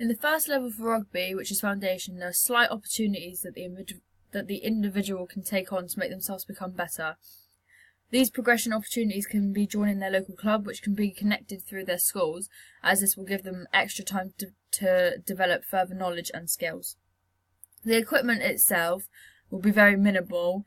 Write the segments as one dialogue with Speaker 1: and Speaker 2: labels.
Speaker 1: In the first level for rugby, which is foundation, there are slight opportunities that the individual can take on to make themselves become better. These progression opportunities can be joining their local club, which can be connected through their schools, as this will give them extra time to develop further knowledge and skills. The equipment itself will be very minimal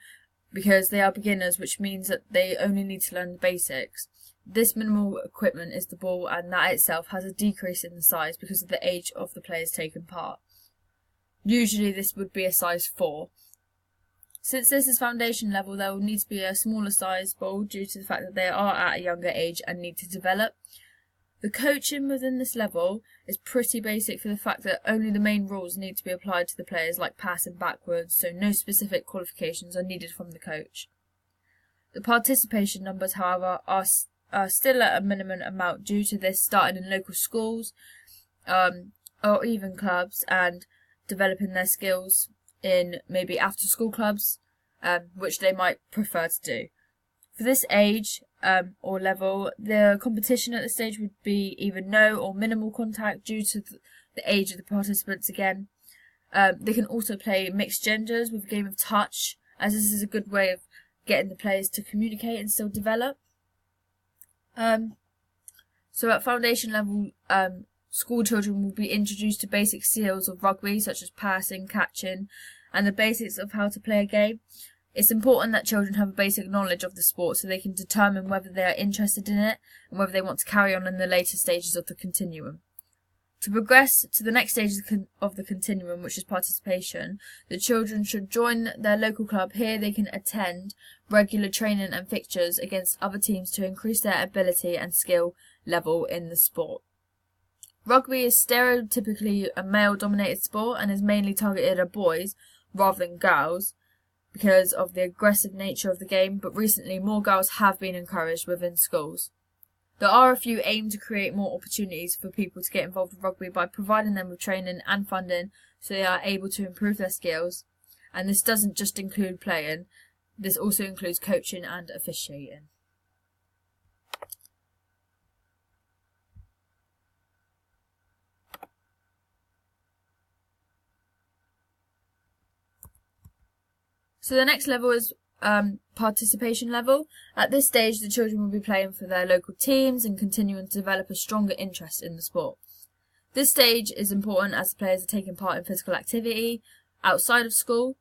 Speaker 1: because they are beginners, which means that they only need to learn the basics. This minimal equipment is the ball, and that itself has a decrease in the size because of the age of the players taking part. Usually this would be a size 4. Since this is foundation level, there will need to be a smaller size ball due to the fact that they are at a younger age and need to develop. The coaching within this level is pretty basic for the fact that only the main rules need to be applied to the players, like passing backwards, so no specific qualifications are needed from the coach. The participation numbers, however, are still at a minimum amount due to this starting in local schools or even clubs and developing their skills in maybe after school clubs, which they might prefer to do. For this age or level, the competition at this stage would be either no or minimal contact due to the age of the participants again. They can also play mixed genders with a game of touch, as this is a good way of getting the players to communicate and still develop. So at foundation level, school children will be introduced to basic skills of rugby, such as passing, catching, and the basics of how to play a game. It's important that children have a basic knowledge of the sport so they can determine whether they are interested in it and whether they want to carry on in the later stages of the continuum. To progress to the next stage of the continuum, which is participation, the children should join their local club. Here they can attend regular training and fixtures against other teams to increase their ability and skill level in the sport. Rugby is stereotypically a male-dominated sport and is mainly targeted at boys rather than girls because of the aggressive nature of the game, but recently more girls have been encouraged within schools. There are a few aims to create more opportunities for people to get involved with rugby by providing them with training and funding so they are able to improve their skills, and this doesn't just include playing, this also includes coaching and officiating. So the next level is participation level. At this stage, the children will be playing for their local teams and continuing to develop a stronger interest in the sport. This stage is important as the players are taking part in physical activity outside of school,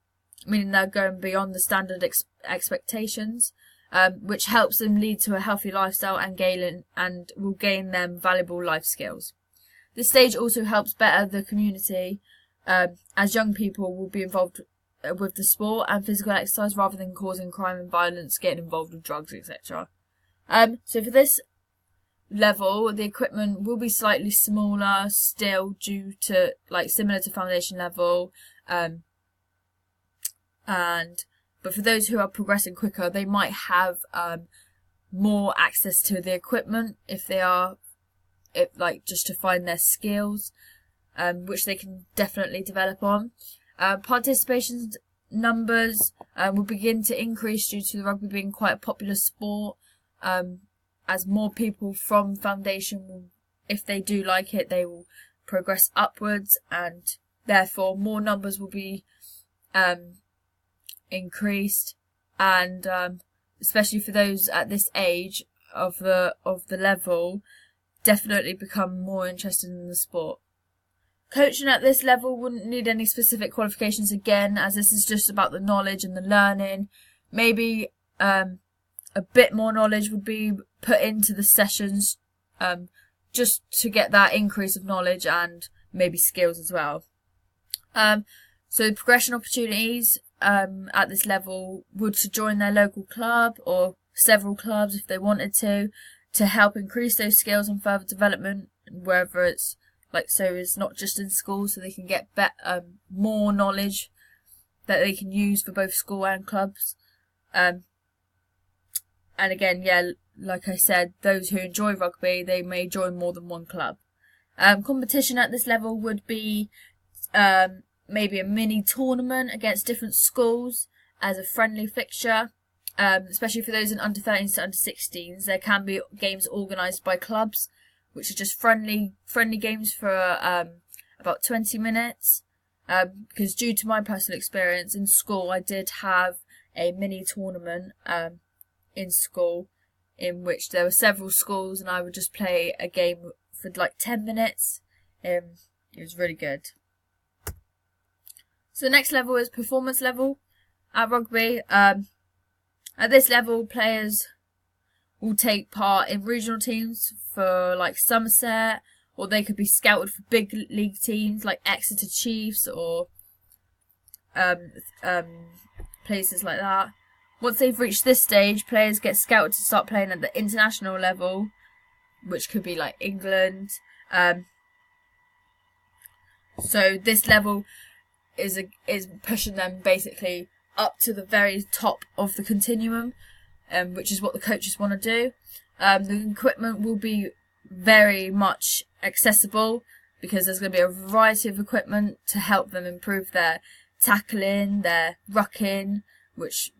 Speaker 1: meaning they're going beyond the standard expectations, which helps them lead to a healthy lifestyle and will gain them valuable life skills. This stage also helps better the community, as young people will be involved with the sport and physical exercise rather than causing crime and violence, getting involved with drugs, etc. So for this level, the equipment will be slightly smaller still due to, similar to foundation level, but for those who are progressing quicker, they might have more access to the equipment just to find their skills, which they can definitely develop on. Participation numbers will begin to increase due to the rugby being quite a popular sport, as more people from foundation will, if they do like it, they will progress upwards, and therefore more numbers will be increased, and especially for those at this age of the level, definitely become more interested in the sport. Coaching at this level wouldn't need any specific qualifications again, as this is just about the knowledge and the learning. Maybe a bit more knowledge would be put into the sessions just to get that increase of knowledge and maybe skills as well. So the progression opportunities at this level would to join their local club or several clubs if they wanted to help increase those skills and further development, wherever it's so it's not just in school, so they can get more knowledge that they can use for both school and clubs. And again, like I said, those who enjoy rugby, they may join more than one club. Competition at this level would be maybe a mini tournament against different schools as a friendly fixture, especially for those in under 13s to under 16s. There can be games organised by clubs, which are just friendly games for a about 20 minutes. Because due to my personal experience in school, I did have a mini tournament in school in which there were several schools, and I would just play a game for like 10 minutes. It was really good. So the next level is performance level at rugby. At this level, players will take part in regional teams for like Somerset, or they could be scouted for big league teams like Exeter Chiefs or places like that. Once they've reached this stage, players get scouted to start playing at the international level, which could be like England. So this level is pushing them basically up to the very top of the continuum, which is what the coaches want to do. The equipment will be very much accessible because there's going to be a variety of equipment to help them improve their tackling, their rucking, which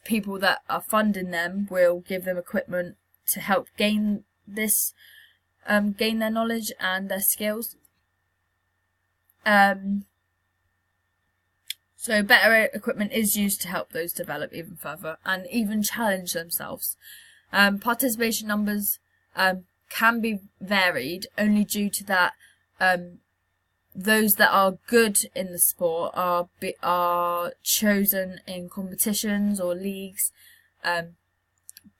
Speaker 1: people that are funding them will give them equipment to help gain this, gain their knowledge and their skills. So better equipment is used to help those develop even further and even challenge themselves. Participation numbers can be varied only due to that those that are good in the sport are chosen in competitions or leagues.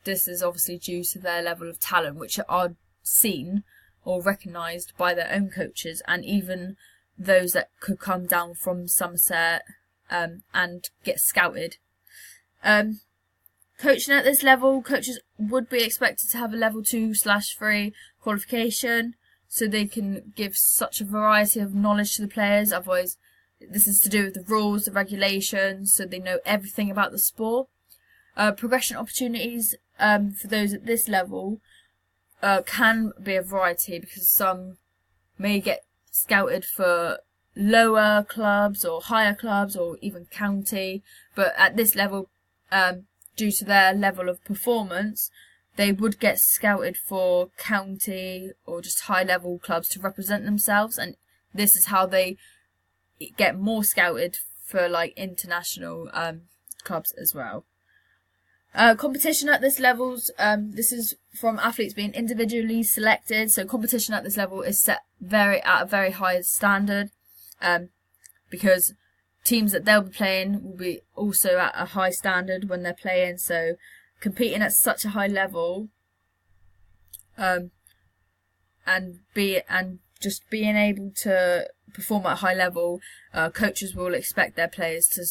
Speaker 1: This is obviously due to their level of talent, which are seen or recognised by their own coaches, and even those that could come down from Somerset and get scouted. Coaching at this level, coaches would be expected to have a level 2/3 qualification, so they can give such a variety of knowledge to the players. Otherwise, this is to do with the rules, the regulations, so they know everything about the sport. Progression opportunities for those at this level can be a variety, because some may get scouted for lower clubs or higher clubs or even county, but at this level, due to their level of performance, they would get scouted for county or just high level clubs to represent themselves, and this is how they get more scouted for like international clubs as well. Competition at this levels, this is from athletes being individually selected, so competition at this level is set at a very high standard, because teams that they'll be playing will be also at a high standard when they're playing, so competing at such a high level, and just being able to perform at a high level, coaches will expect their players to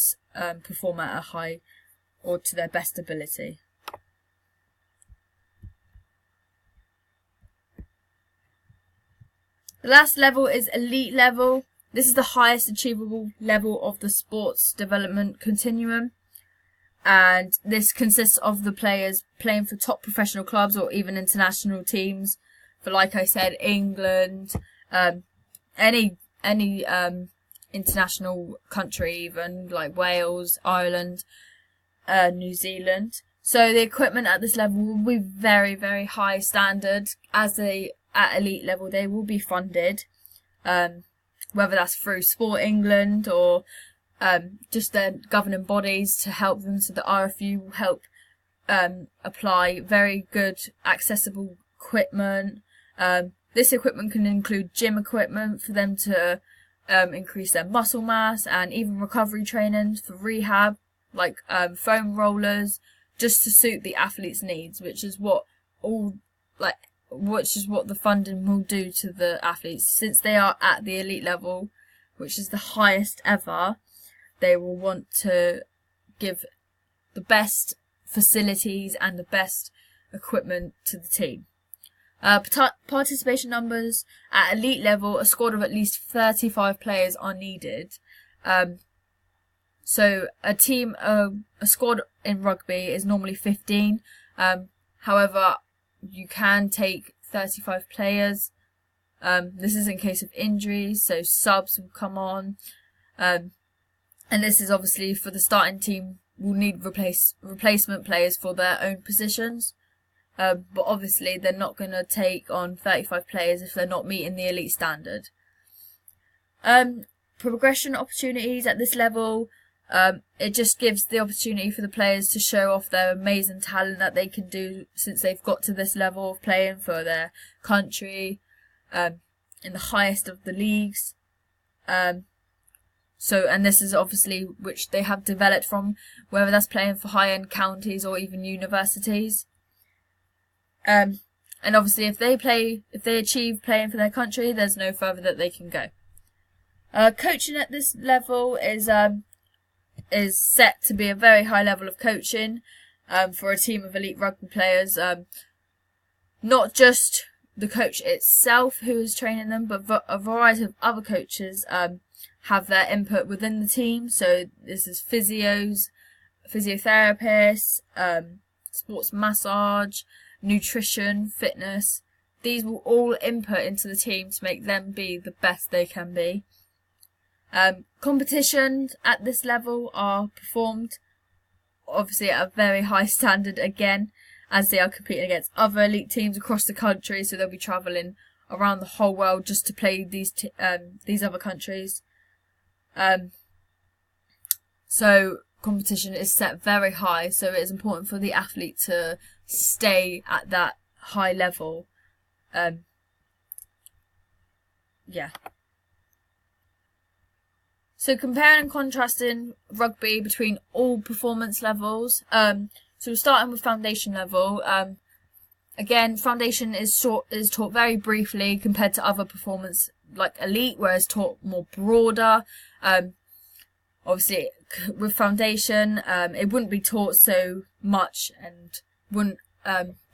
Speaker 1: perform at a high or to their best ability. The last level is elite level. This is the highest achievable level of the sports development continuum, and this consists of the players playing for top professional clubs or even international teams for, like I said, England, any international country, even like Wales, Ireland, New Zealand. So the equipment at this level will be very, very high standard. At elite level, they will be funded, whether that's through Sport England or just their governing bodies to help them. So the RFU will help apply very good accessible equipment. This equipment can include gym equipment for them to increase their muscle mass, and even recovery training for rehab, like foam rollers, just to suit the athlete's needs, which is what the funding will do to the athletes. Since they are at the elite level, which is the highest ever, they will want to give the best facilities and the best equipment to the team. Participation numbers at elite level, a squad of at least 35 players are needed. So a squad in rugby is normally 15. However, you can take 35 players. This is in case of injuries, so subs will come on. And this is obviously for the starting team will need replacement players for their own positions. but obviously they're not going to take on 35 players if they're not meeting the elite standard. Progression opportunities at this level, it just gives the opportunity for the players to show off their amazing talent that they can do since they've got to this level of playing for their country in the highest of the leagues. And this is obviously which they have developed from, whether that's playing for high-end counties or even universities. And obviously if they achieve playing for their country, there's no further that they can go. Coaching at this level is set to be a very high level of coaching for a team of elite rugby players. Not just the coach itself who is training them, but a variety of other coaches have their input within the team. So this is physios, physiotherapists, sports massage, nutrition, fitness. These will all input into the team to make them be the best they can be. Competitions at this level are performed obviously at a very high standard again, as they are competing against other elite teams across the country, so they'll be travelling around the whole world just to play these other countries. So competition is set very high, so it is important for the athlete to stay at that high level. So comparing and contrasting rugby between all performance levels. So starting with foundation level. Again, foundation is taught very briefly compared to other performance like elite, where it's taught more broader. Obviously, with foundation, it wouldn't be taught so much and wouldn't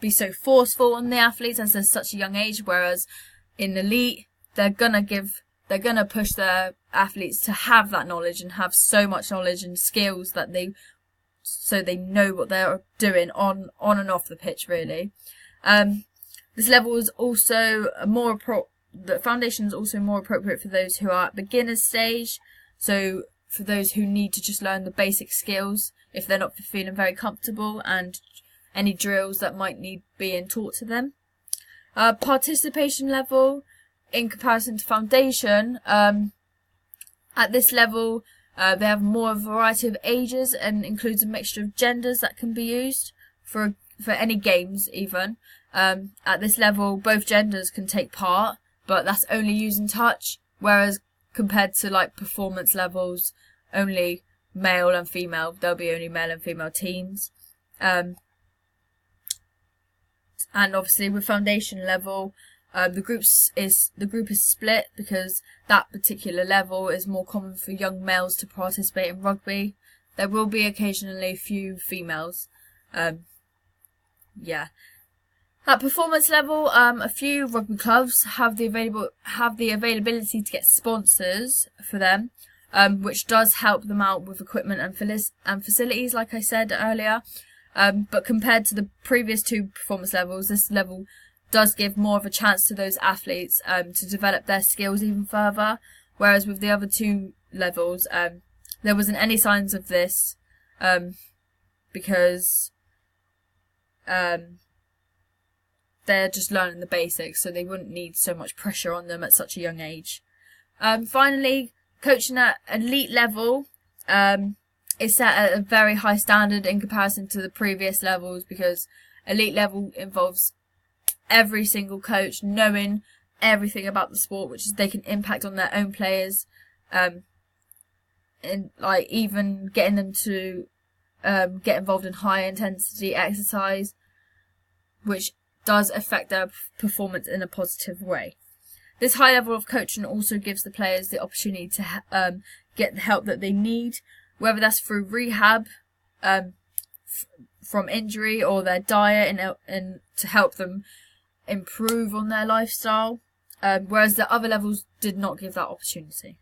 Speaker 1: be so forceful on the athletes as they're such a young age. Whereas in elite, they're gonna push their athletes to have that knowledge and have so much knowledge and skills that they know what they're doing on and off the pitch, really. This level is also the foundation is also more appropriate for those who are at beginner's stage. So for those who need to just learn the basic skills if they're not feeling very comfortable, and any drills that might need being taught to them. Participation level in comparison to foundation, at this level they have more variety of ages and includes a mixture of genders that can be used for any games even. At this level both genders can take part, but that's only using touch, whereas compared to like performance levels, only male and female, there'll be only male and female teams. And obviously with foundation level, the group is split because that particular level is more common for young males to participate in rugby. There will be occasionally a few females. At performance level, a few rugby clubs have the availability to get sponsors for them, which does help them out with equipment and facilities, like I said earlier. But compared to the previous two performance levels, this level does give more of a chance to those athletes to develop their skills even further. Whereas with the other two levels, there wasn't any signs of this because they're just learning the basics, so they wouldn't need so much pressure on them at such a young age. Finally, coaching at elite level is set at a very high standard in comparison to the previous levels, because elite level involves every single coach knowing everything about the sport, which is they can impact on their own players, and like even getting them to get involved in high intensity exercise, which does affect their performance in a positive way. This high level of coaching also gives the players the opportunity to get the help that they need, whether that's through rehab from injury or their diet, and to help them improve on their lifestyle, whereas the other levels did not give that opportunity.